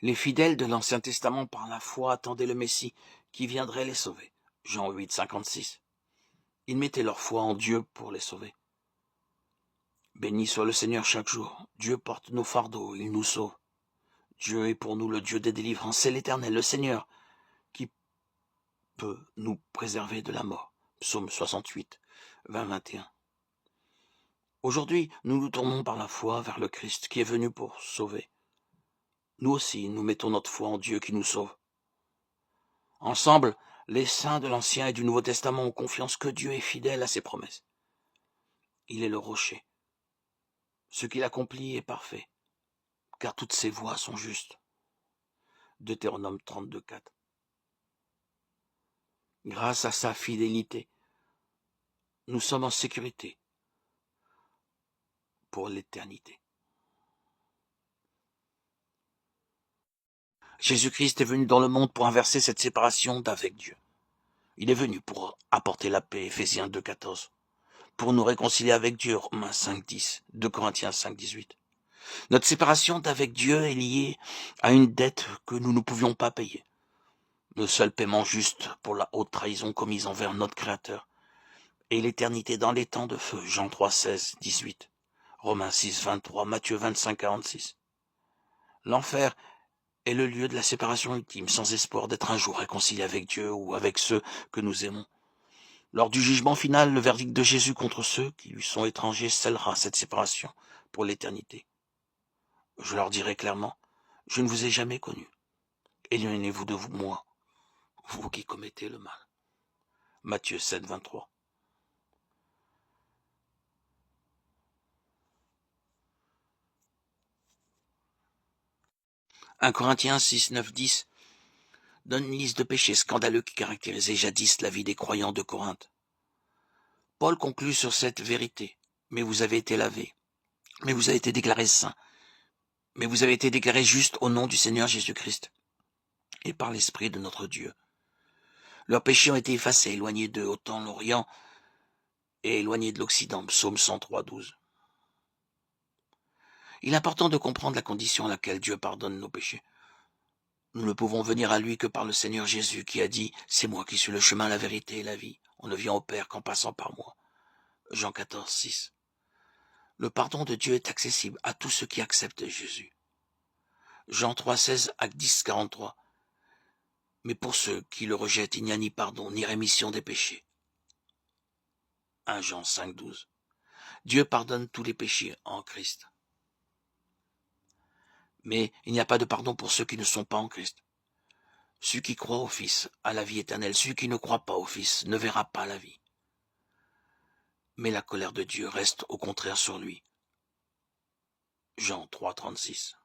Les fidèles de l'Ancien Testament par la foi attendaient le Messie qui viendrait les sauver. Jean 8, 56. Ils mettaient leur foi en Dieu pour les sauver. Béni soit le Seigneur chaque jour. Dieu porte nos fardeaux, il nous sauve. Dieu est pour nous le Dieu des délivrances, c'est l'Éternel, le Seigneur, qui peut nous préserver de la mort. Psaume 68, 20, 21. Aujourd'hui, nous nous tournons par la foi vers le Christ qui est venu pour sauver. Nous aussi, nous mettons notre foi en Dieu qui nous sauve. Ensemble, les saints de l'Ancien et du Nouveau Testament ont confiance que Dieu est fidèle à ses promesses. Il est le rocher. Ce qu'il accomplit est parfait, car toutes ses voies sont justes. Deutéronome 32, 4. Grâce à sa fidélité, nous sommes en sécurité pour l'éternité. Jésus-Christ est venu dans le monde pour inverser cette séparation d'avec Dieu. Il est venu pour apporter la paix, Éphésiens 2, 14. Pour nous réconcilier avec Dieu, Romains 5, 10, 2 Corinthiens 5, 18. Notre séparation d'avec Dieu est liée à une dette que nous ne pouvions pas payer. Le seul paiement juste pour la haute trahison commise envers notre Créateur et l'éternité dans les temps de feu, Jean 3, 16, 18, Romains 6, 23, Matthieu 25, 46. L'enfer est le lieu de la séparation ultime, sans espoir d'être un jour réconcilié avec Dieu ou avec ceux que nous aimons. Lors du jugement final, le verdict de Jésus contre ceux qui lui sont étrangers scellera cette séparation pour l'éternité. Je leur dirai clairement, je ne vous ai jamais connu. Éloignez-vous de moi, vous qui commettez le mal. Matthieu 7, 23. « 1 Corinthiens 6, 9, 10 donne une liste de péchés scandaleux qui caractérisaient jadis la vie des croyants de Corinthe. Paul conclut sur cette vérité. Mais vous avez été lavés, mais vous avez été déclarés saints, mais vous avez été déclarés justes au nom du Seigneur Jésus-Christ et par l'Esprit de notre Dieu. Leurs péchés ont été effacés, éloignés d'eux, autant l'Orient et éloignés de l'Occident. Psaume 103, 12. Il est important de comprendre la condition à laquelle Dieu pardonne nos péchés. Nous ne pouvons venir à lui que par le Seigneur Jésus qui a dit « C'est moi qui suis le chemin, la vérité et la vie. On ne vient au Père qu'en passant par moi. » Jean 14, 6. Le pardon de Dieu est accessible à tous ceux qui acceptent Jésus. Jean 3, 16 à 10, 43. Mais pour ceux qui le rejettent, il n'y a ni pardon, ni rémission des péchés. 1 Jean 5, 12. Dieu pardonne tous les péchés en Christ. Mais il n'y a pas de pardon pour ceux qui ne sont pas en Christ. Celui qui croit au Fils a la vie éternelle. Celui qui ne croit pas au Fils ne verra pas la vie. Mais la colère de Dieu reste au contraire sur lui. Jean 3, 36.